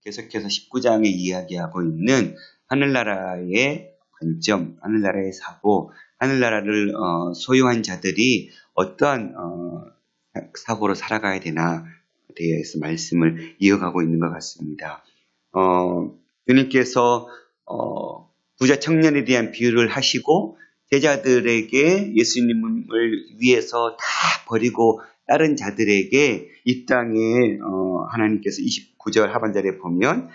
계속해서 19장에 이야기하고 있는 하늘나라의 관점, 하늘나라의 사고, 하늘나라를 소유한 자들이 어떠한 사고로 살아가야 되나 대해서 말씀을 이어가고 있는 것 같습니다. 주님께서 부자 청년에 대한 비유를 하시고 제자들에게 예수님을 위해서 다 버리고 다른 자들에게 이 땅에 하나님께서 29절 하반절에 보면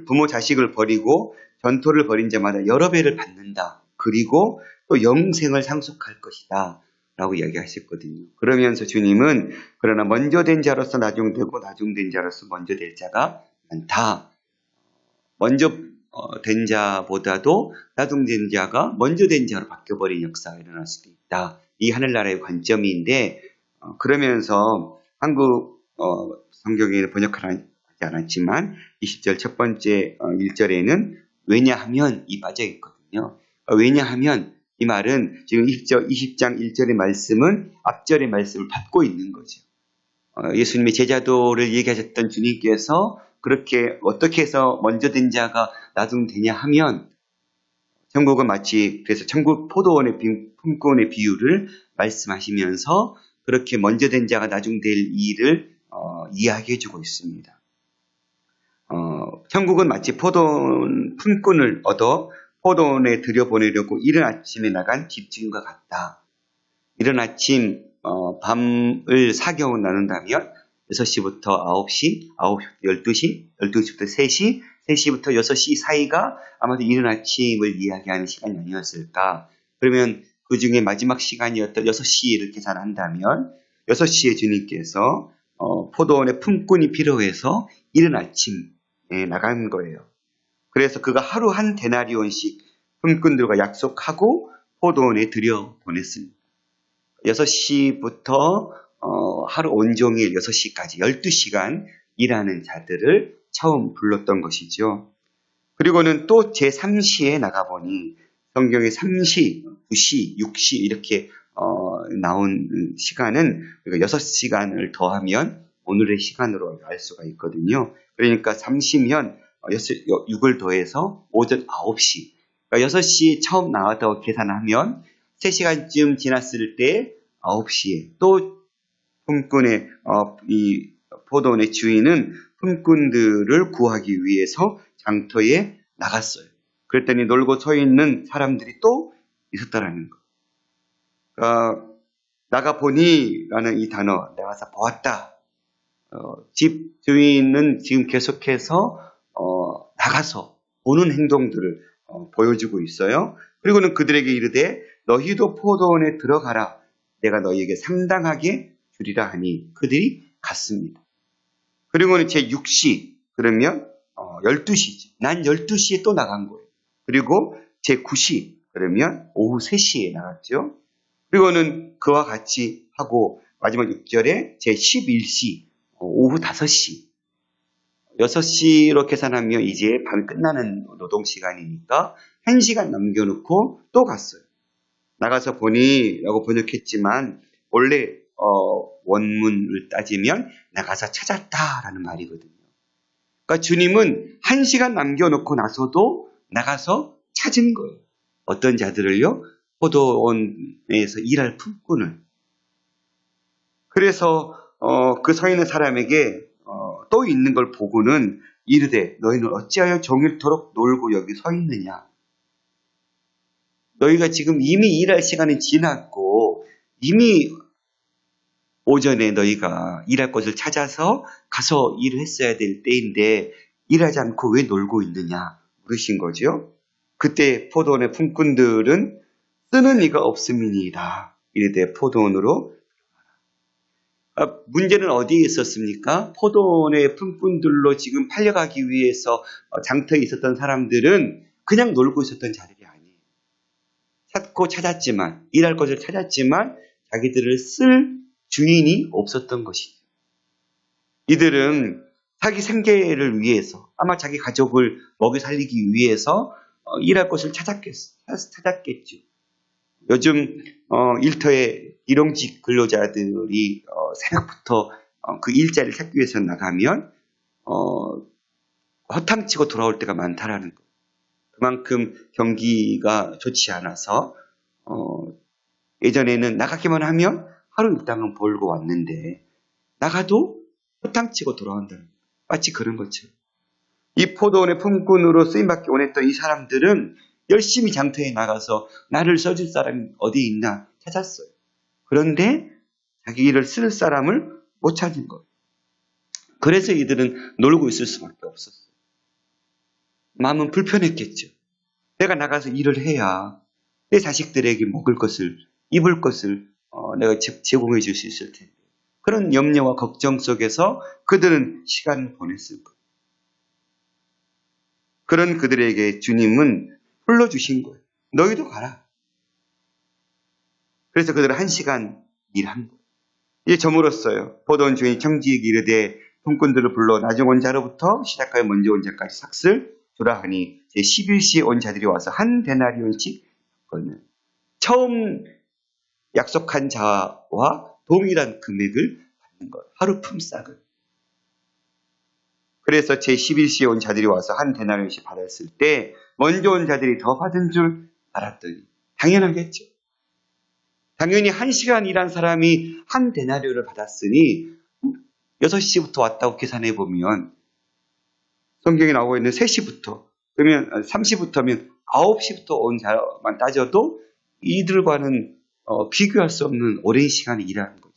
부모 자식을 버리고 전토를 벌인 자마다 여러 배를 받는다. 그리고 또 영생을 상속할 것이다. 라고 이야기하셨거든요. 그러면서 주님은 그러나 먼저 된 자로서 나중되고 나중된 자로서 먼저 될 자가 많다. 먼저 된 자보다도 나중된 자가 먼저 된 자로 바뀌어버린 역사가 일어날 수도 있다. 이 하늘나라의 관점인데 그러면서 한국 성경에 번역하지 않았지만 20절 첫 번째 1절에는 왜냐하면 이 빠져 있거든요. 왜냐하면 이 말은 지금 20장 1절의 말씀은 앞절의 말씀을 받고 있는 거죠. 예수님의 제자도를 얘기하셨던 주님께서 그렇게 어떻게 해서 먼저 된 자가 나중되냐 하면 천국은 마치 그래서 천국 포도원의 품꾼의 비유를 말씀하시면서 그렇게 먼저 된 자가 나중될 일을 이야기해주고 있습니다. 천국은 마치 포도원 품꾼을 얻어 포도원에 들여보내려고 이른 아침에 나간 집주인과 같다. 이른 아침 밤을 4경으로 나눈다면 6시부터 9시, 9시부터 12시, 12시부터 3시, 3시부터 6시 사이가 아마도 이른 아침을 이야기하는 시간이 아니었을까. 그러면 그 중에 마지막 시간이었던 6시를 계산한다면 6시에 주님께서 포도원에 품꾼이 필요해서 이른 아침에 나간 거예요. 그래서 그가 하루 한 데나리온씩 품꾼들과 약속하고 포도원에 들여보냈습니다. 6시부터 하루 온종일 6시까지 12시간 일하는 자들을 처음 불렀던 것이죠. 그리고는 또 제3시에 나가보니 성경에 3시, 9시, 6시 이렇게 나온 시간은 6시간을 더하면 오늘의 시간으로 알 수가 있거든요. 그러니까 3시면 6을 더해서 오전 9시. 그러니까 6시에 처음 나왔다고 계산하면 3시간쯤 지났을 때 9시에 또 품꾼의 이 포도원의 주인은 품꾼들을 구하기 위해서 장터에 나갔어요. 그랬더니 놀고 서 있는 사람들이 또 있었다라는 거. 나가보니라는 이 단어, 나가서 보았다. 집 주인은 지금 계속해서 나가서 보는 행동들을 보여주고 있어요. 그리고는 그들에게 이르되 너희도 포도원에 들어가라. 내가 너희에게 상당하게 주리라 하니 그들이 갔습니다. 그리고는 제6시 그러면 12시죠. 난 12시에 또 나간 거예요. 그리고 제9시 그러면 오후 3시에 나갔죠. 그리고는 그와 같이 하고 마지막 6절에 제11시 오후 5시 6시로 계산하면 이제 밤이 끝나는 노동시간이니까 1시간 남겨놓고 또 갔어요. 나가서 보니 라고 번역했지만 원래 원문을 따지면 나가서 찾았다라는 말이거든요. 그러니까 주님은 1시간 남겨놓고 나서도 나가서 찾은 거예요. 어떤 자들을요? 포도원에서 일할 품꾼을. 그래서 그 서 있는 사람에게 또 있는 걸 보고는 이르되 너희는 어찌하여 종일토록 놀고 여기 서 있느냐. 너희가 지금 이미 일할 시간이 지났고 이미 오전에 너희가 일할 곳을 찾아서 가서 일을 했어야 될 때인데 일하지 않고 왜 놀고 있느냐 물으신 거죠. 그때 포도원의 품꾼들은 쓰는 이가 없음이니이다. 이르되 포도원으로 문제는 어디에 있었습니까? 포도원의 품꾼들로 지금 팔려가기 위해서 장터에 있었던 사람들은 그냥 놀고 있었던 자들이 아니에요. 찾았지만 일할 것을 찾았지만 자기들을 쓸 주인이 없었던 것이죠. 이들은 자기 생계를 위해서 아마 자기 가족을 먹여 살리기 위해서 일할 것을 찾았겠죠. 요즘 일터에 일용직 근로자들이 새벽부터 그 일자리를 찾기 위해서 나가면 허탕치고 돌아올 때가 많다라는 거. 그만큼 경기가 좋지 않아서 예전에는 나가기만 하면 하루 일당은 벌고 왔는데 나가도 허탕치고 돌아온다는 거. 마치 그런 것처럼. 이 포도원의 품꾼으로 쓰임받기 원했던 이 사람들은 열심히 장터에 나가서 나를 써줄 사람이 어디 있나 찾았어요. 그런데 자기 일을 쓸 사람을 못 찾은 거예요. 그래서 이들은 놀고 있을 수밖에 없었어요. 마음은 불편했겠죠. 내가 나가서 일을 해야 내 자식들에게 먹을 것을, 입을 것을 내가 제공해 줄 수 있을 텐데. 그런 염려와 걱정 속에서 그들은 시간을 보냈을 거예요. 그런 그들에게 주님은 불러주신 거예요. 너희도 가라. 그래서 그들은 1시간 일한 거예요. 이제 저물었어요. 포도원 주인이 청지에게 이르되 품꾼들을 불러 나중 온 자로부터 시작하여 먼저 온 자까지 삭슬 주라 하니 제 11시에 온 자들이 와서 한 데나리온씩 받거늘. 처음 약속한 자와 동일한 금액을 받는 거예요. 하루 품삯을. 그래서 제 11시에 온 자들이 와서 한 데나리온씩 받았을 때 먼저 온 자들이 더 받은 줄 알았더니 당연하겠죠. 당연히 1시간 일한 사람이 한 데나리온을 받았으니 6시부터 왔다고 계산해 보면 성경에 나오고 있는 3시부터 그러면 3시부터면 9시부터 온 자만 따져도 이들과는 비교할 수 없는 오랜 시간을 일하는 거죠.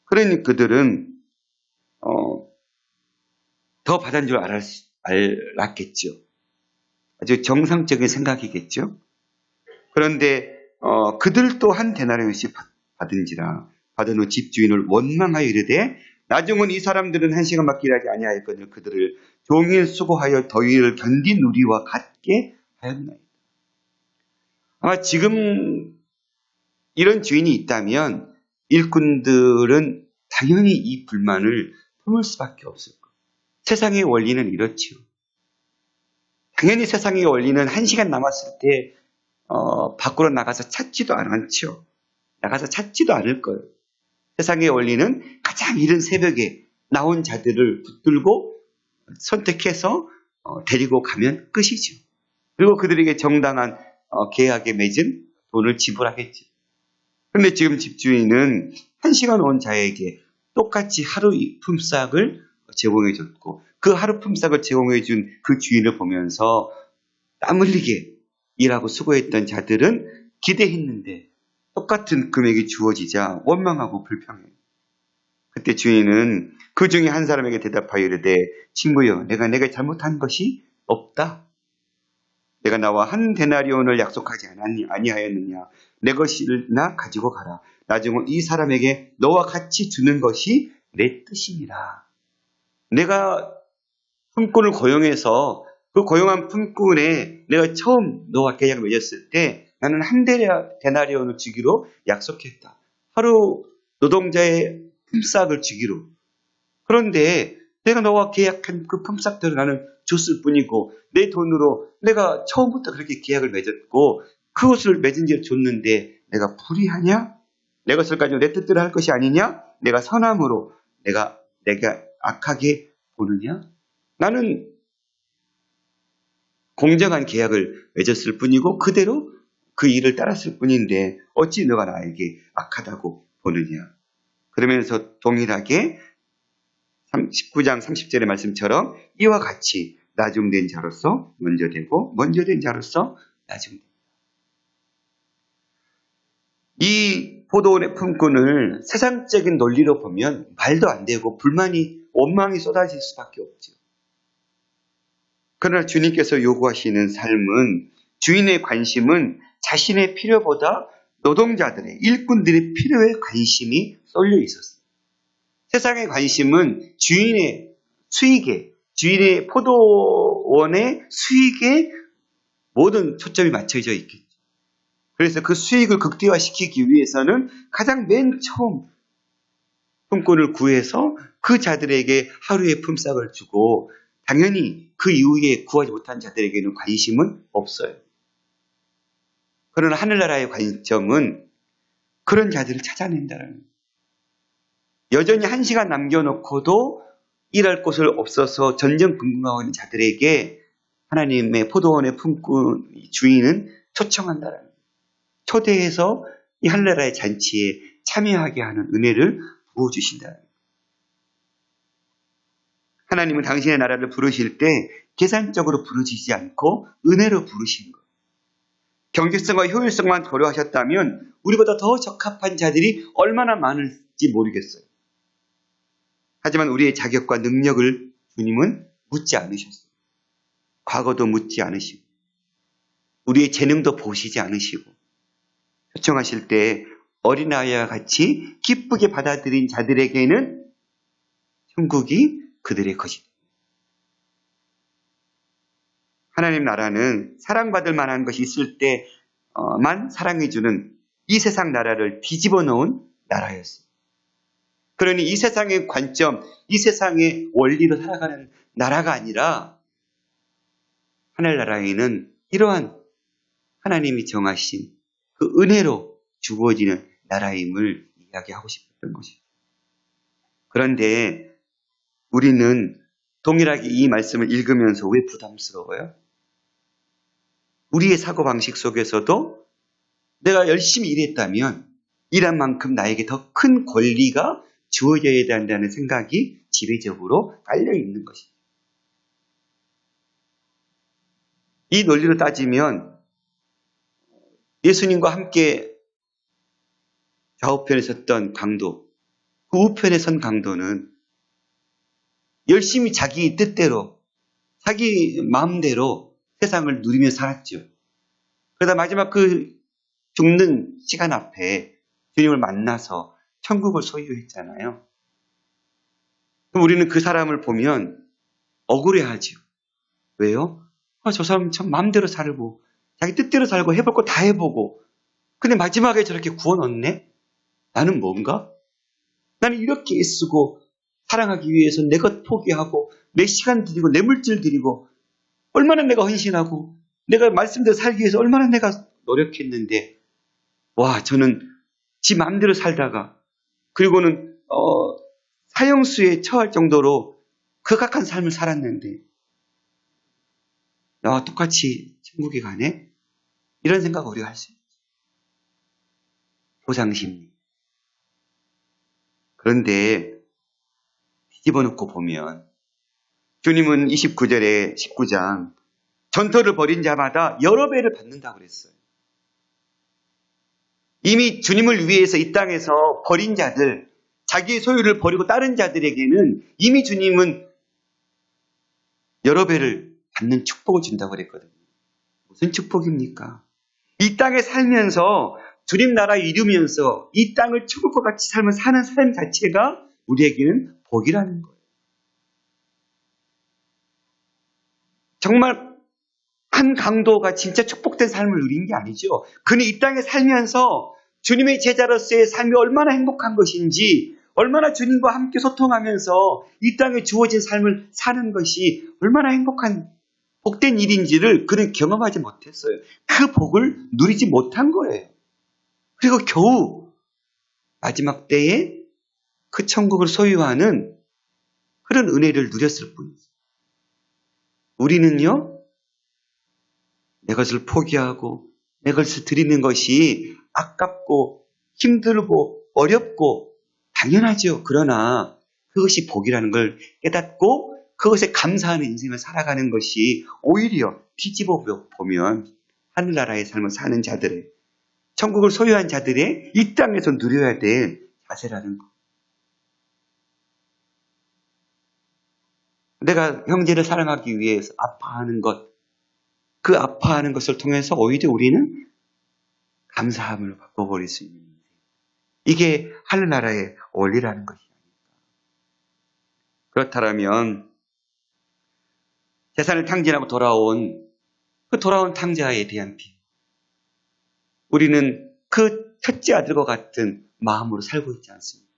그러니 그들은 더 받은 줄 알았겠죠. 아주 정상적인 생각이겠죠. 그런데 그들도 한 데나리온씩 받은지라 받은 후 집주인을 원망하여 이르되 나중은 이 사람들은 1시간밖에 일하지 아니하였거늘 그들을 종일 수고하여 더위를 견딘 우리와 같게 하였나이다. 아마 지금 이런 주인이 있다면 일꾼들은 당연히 이 불만을 품을 수밖에 없을 거예요. 세상의 원리는 이렇지요. 당연히 세상의 원리는 1시간 남았을 때 밖으로 나가서 찾지도 않죠. 나가서 찾지도 않을 거예요. 세상의 원리는 가장 이른 새벽에 나온 자들을 붙들고 선택해서 데리고 가면 끝이죠. 그리고 그들에게 정당한 계약에 맺은 돈을 지불하겠죠. 그런데 지금 집주인은 1시간 온 자에게 똑같이 하루 품삯을 제공해줬고 그 하루 품삯을 제공해준 그 주인을 보면서 땀 흘리게 일하고 수고했던 자들은 기대했는데 똑같은 금액이 주어지자 원망하고 불평해요. 그때 주인은 그 중에 한 사람에게 대답하여 이르되 친구여 내가 잘못한 것이 없다. 내가 나와 한 데나리온을 약속하지 아니하였느냐. 내 것이나 가지고 가라. 나중은 이 사람에게 너와 같이 주는 것이 내 뜻이니라. 내가 품꾼을 고용해서 그 고용한 품꾼에 내가 처음 너와 계약을 맺었을 때 나는 한 데나리온을 주기로 약속했다. 하루 노동자의 품삯을 주기로. 그런데 내가 너와 계약한 그 품삯대로 나는 줬을 뿐이고 내 돈으로 내가 처음부터 그렇게 계약을 맺었고 그것을 맺은 뒤에 줬는데 내가 불의하냐? 내 것을 가지고 내 뜻대로 할 것이 아니냐? 내가 선함으로 내가 악하게 보느냐? 나는 공정한 계약을 맺었을 뿐이고 그대로 그 일을 따랐을 뿐인데 어찌 너가 나에게 악하다고 보느냐? 그러면서 동일하게 19장 30절의 말씀처럼 이와 같이 나중된 자로서 먼저 되고 먼저 된 자로서 나중된다. 이 포도원의 품꾼을 세상적인 논리로 보면 말도 안 되고 원망이 쏟아질 수밖에 없죠. 그러나 주님께서 요구하시는 삶은 주인의 관심은 자신의 필요보다 노동자들의 일꾼들의 필요에 관심이 쏠려 있었어요. 세상의 관심은 주인의 수익에, 주인의 포도원의 수익에 모든 초점이 맞춰져 있겠죠. 그래서 그 수익을 극대화시키기 위해서는 가장 맨 처음 품꾼을 구해서 그 자들에게 하루의 품삯을 주고 당연히 그 이후에 구하지 못한 자들에게는 관심은 없어요. 그러나 하늘나라의 관점은 그런 자들을 찾아낸다는 거예요. 여전히 1시간 남겨놓고도 일할 곳을 없어서 전전긍긍하고 있는 자들에게 하나님의 포도원의 품꾼 주인은 초청한다는 거예요. 초대해서 이 하늘나라의 잔치에 참여하게 하는 은혜를 부어주신다는 거예요. 하나님은 당신의 나라를 부르실 때 계산적으로 부르시지 않고 은혜로 부르신 거예요. 경제성과 효율성만 고려하셨다면 우리보다 더 적합한 자들이 얼마나 많을지 모르겠어요. 하지만 우리의 자격과 능력을 주님은 묻지 않으셨어요. 과거도 묻지 않으시고 우리의 재능도 보시지 않으시고 초청하실 때 어린아이와 같이 기쁘게 받아들인 자들에게는 천국이 그들의 것이다. 하나님 나라는 사랑받을 만한 것이 있을 때만 사랑해주는 이 세상 나라를 뒤집어 놓은 나라였어요. 그러니 이 세상의 관점, 이 세상의 원리로 살아가는 나라가 아니라 하늘나라에는 이러한 하나님이 정하신 그 은혜로 주어지는 나라임을 이야기하고 싶었던 것이죠. 그런데 우리는 동일하게 이 말씀을 읽으면서 왜 부담스러워요? 우리의 사고방식 속에서도 내가 열심히 일했다면 일한 만큼 나에게 더 큰 권리가 주어져야 된다는 생각이 지배적으로 깔려 있는 것이죠. 이 논리로 따지면 예수님과 함께 좌우편에 섰던 강도, 그 우편에 선 강도는 열심히 자기 뜻대로, 자기 마음대로 세상을 누리며 살았죠. 그러다 마지막 그 죽는 시간 앞에 주님을 만나서 천국을 소유했잖아요. 그럼 우리는 그 사람을 보면 억울해하죠. 왜요? 저 사람 참 마음대로 살고 자기 뜻대로 살고 해볼 거 다 해보고 근데 마지막에 저렇게 구원 얻네? 나는 뭔가? 나는 이렇게 애쓰고 사랑하기 위해서 내 것 포기하고 내 시간 드리고 내 물질 드리고 얼마나 내가 헌신하고 내가 말씀대로 살기 위해서 얼마나 내가 노력했는데 와 저는 지 마음대로 살다가 그리고는 사형수에 처할 정도로 극악한 삶을 살았는데 나와 똑같이 천국에 가네? 이런 생각 우리가 할 수 있죠. 보상심리. 그런데 뒤집어 놓고 보면 주님은 29절에 19장 전토를 벌인 자마다 여러 배를 받는다고 그랬어요. 이미 주님을 위해서 이 땅에서 버린 자들, 자기의 소유를 버리고 다른 자들에게는 이미 주님은 여러 배를 받는 축복을 준다고 그랬거든요. 무슨 축복입니까? 이 땅에 살면서 주님 나라 이루면서 이 땅을 천국과 같이 살면 사는 삶 자체가 우리에게는 복이라는 거예요. 정말 한 강도가 진짜 축복된 삶을 누린 게 아니죠. 그는 이 땅에 살면서 주님의 제자로서의 삶이 얼마나 행복한 것인지, 얼마나 주님과 함께 소통하면서 이 땅에 주어진 삶을 사는 것이 얼마나 행복한 복된 일인지를 그는 경험하지 못했어요. 그 복을 누리지 못한 거예요. 그리고 겨우 마지막 때에 그 천국을 소유하는 그런 은혜를 누렸을 뿐이죠. 우리는요, 내 것을 포기하고 내 것을 드리는 것이 아깝고 힘들고 어렵고 당연하죠. 그러나 그것이 복이라는 걸 깨닫고 그것에 감사하는 인생을 살아가는 것이 오히려 뒤집어 보면 하늘나라의 삶을 사는 자들의 천국을 소유한 자들의 이 땅에서 누려야 될 자세라는 것. 내가 형제를 사랑하기 위해서 아파하는 것, 그 아파하는 것을 통해서 오히려 우리는 감사함을 바꿔버릴 수 있는 인생. 이게 하늘나라의 원리라는 것이 아닐까. 그렇다면 재산을 탕진하고 돌아온 탕자에 대한 비유. 우리는 그 첫째 아들과 같은 마음으로 살고 있지 않습니까?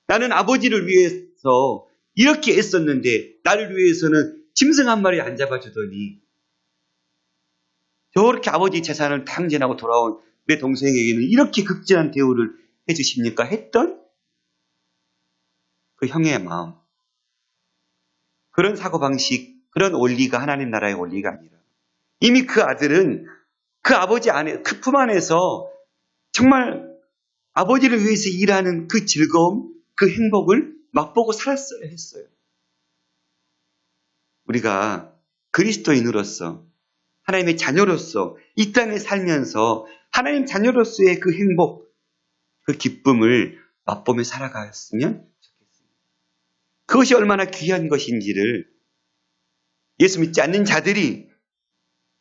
나는 아버지를 위해서 이렇게 애썼는데 나를 위해서는 짐승 한 마리 안 잡아주더니 저렇게 아버지 재산을 탕진하고 돌아온 내 동생에게는 이렇게 극진한 대우를 해주십니까? 했던 그 형의 마음. 그런 사고방식, 그런 원리가 하나님 나라의 원리가 아니라 이미 그 아들은 그 아버지 안에, 그 품 안에서 정말 아버지를 위해서 일하는 그 즐거움, 그 행복을 맛보고 살았어야 했어요. 우리가 그리스도인으로서 하나님의 자녀로서 이 땅에 살면서 하나님 자녀로서의 그 행복, 그 기쁨을 맛보며 살아갔으면 좋겠습니다. 그것이 얼마나 귀한 것인지를 예수 믿지 않는 자들이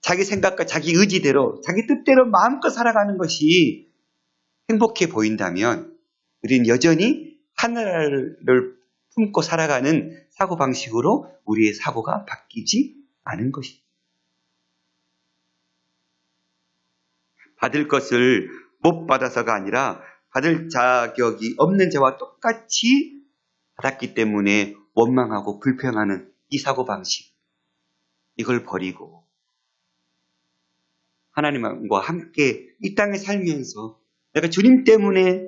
자기 생각과 자기 의지대로, 자기 뜻대로 마음껏 살아가는 것이 행복해 보인다면 우리는 여전히 하늘을 품고 살아가는 사고방식으로 우리의 사고가 바뀌지 않은 것입니다. 받을 것을 못 받아서가 아니라 받을 자격이 없는 자와 똑같이 받았기 때문에 원망하고 불평하는 이 사고방식, 이걸 버리고 하나님과 함께 이 땅에 살면서 내가 주님 때문에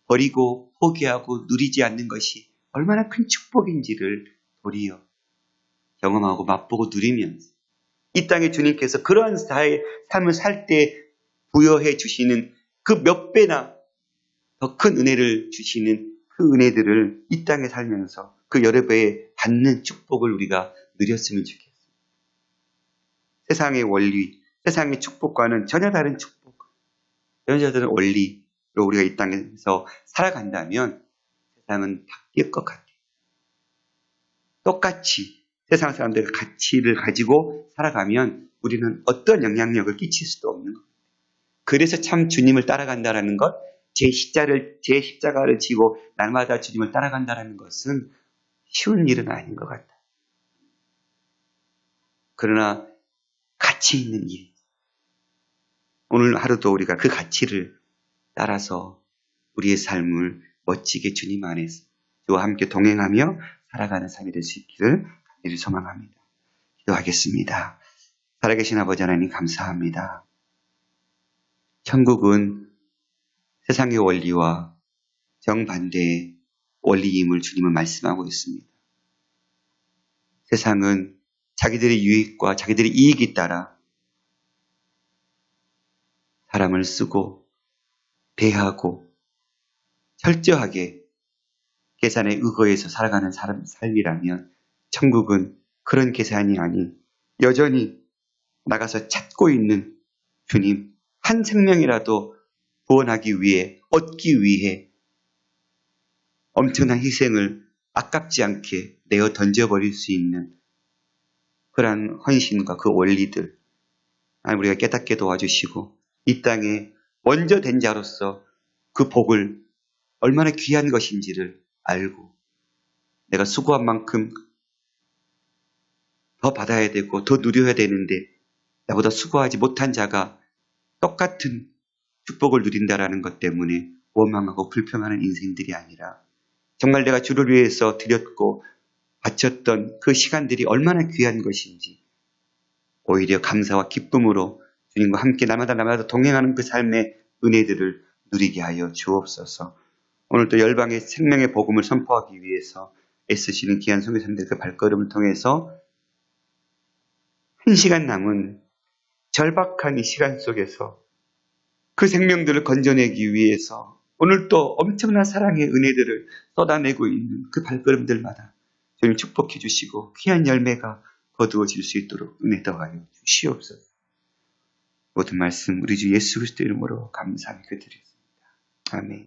버리고 포기하고 누리지 않는 것이 얼마나 큰 축복인지를 도리어 경험하고 맛보고 누리면서 이 땅에 주님께서 그러한 삶을 살 때 부여해 주시는 그 몇 배나 더 큰 은혜를 주시는 그 은혜들을 이 땅에 살면서 그 여러 배에 받는 축복을 우리가 누렸으면 좋겠습니다. 세상의 원리, 세상의 축복과는 전혀 다른 축복, 연자들은 원리로 우리가 이 땅에서 살아간다면 세상은 바뀔 것 같아요. 똑같이 세상 사람들의 가치를 가지고 살아가면 우리는 어떤 영향력을 끼칠 수도 없는 것 같아요. 그래서 참 주님을 따라간다는 것, 제 십자가를 지고 날마다 주님을 따라간다는 것은 쉬운 일은 아닌 것 같아요. 그러나 가치 있는 일. 오늘 하루도 우리가 그 가치를 따라서 우리의 삶을 멋지게 주님 안에서 주와 함께 동행하며 살아가는 삶이 될 수 있기를 간절히 소망합니다. 기도하겠습니다. 살아계신 아버지 하나님 감사합니다. 천국은 세상의 원리와 정반대의 원리임을 주님은 말씀하고 있습니다. 세상은 자기들의 유익과 자기들의 이익에 따라 사람을 쓰고 대하고 철저하게 계산에 의거해서 살아가는 삶이라면 천국은 그런 계산이 아닌 여전히 나가서 찾고 있는 주님, 한 생명이라도 구원하기 위해, 얻기 위해 엄청난 희생을 아깝지 않게 내어 던져버릴 수 있는 그러한 헌신과 그 원리들, 우리가 깨닫게 도와주시고 이 땅에 먼저 된 자로서 그 복을 얼마나 귀한 것인지를 알고 내가 수고한 만큼 더 받아야 되고 더 누려야 되는데 나보다 수고하지 못한 자가 똑같은 축복을 누린다라는 것 때문에 원망하고 불평하는 인생들이 아니라 정말 내가 주를 위해서 드렸고 바쳤던 그 시간들이 얼마나 귀한 것인지 오히려 감사와 기쁨으로 주님과 함께 날마다 동행하는 그 삶의 은혜들을 누리게 하여 주옵소서. 오늘도 열방의 생명의 복음을 선포하기 위해서 애쓰시는 귀한 선교사님들 그 발걸음을 통해서 1시간 남은 절박한 이 시간 속에서 그 생명들을 건져내기 위해서 오늘 또 엄청난 사랑의 은혜들을 쏟아내고 있는 그 발걸음들마다 주님 축복해 주시고 귀한 열매가 거두어질 수 있도록 은혜 더하여 주시옵소서. 모든 말씀 우리 주 예수 그리스도 이름으로 감사하며 드리겠습니다. 아멘.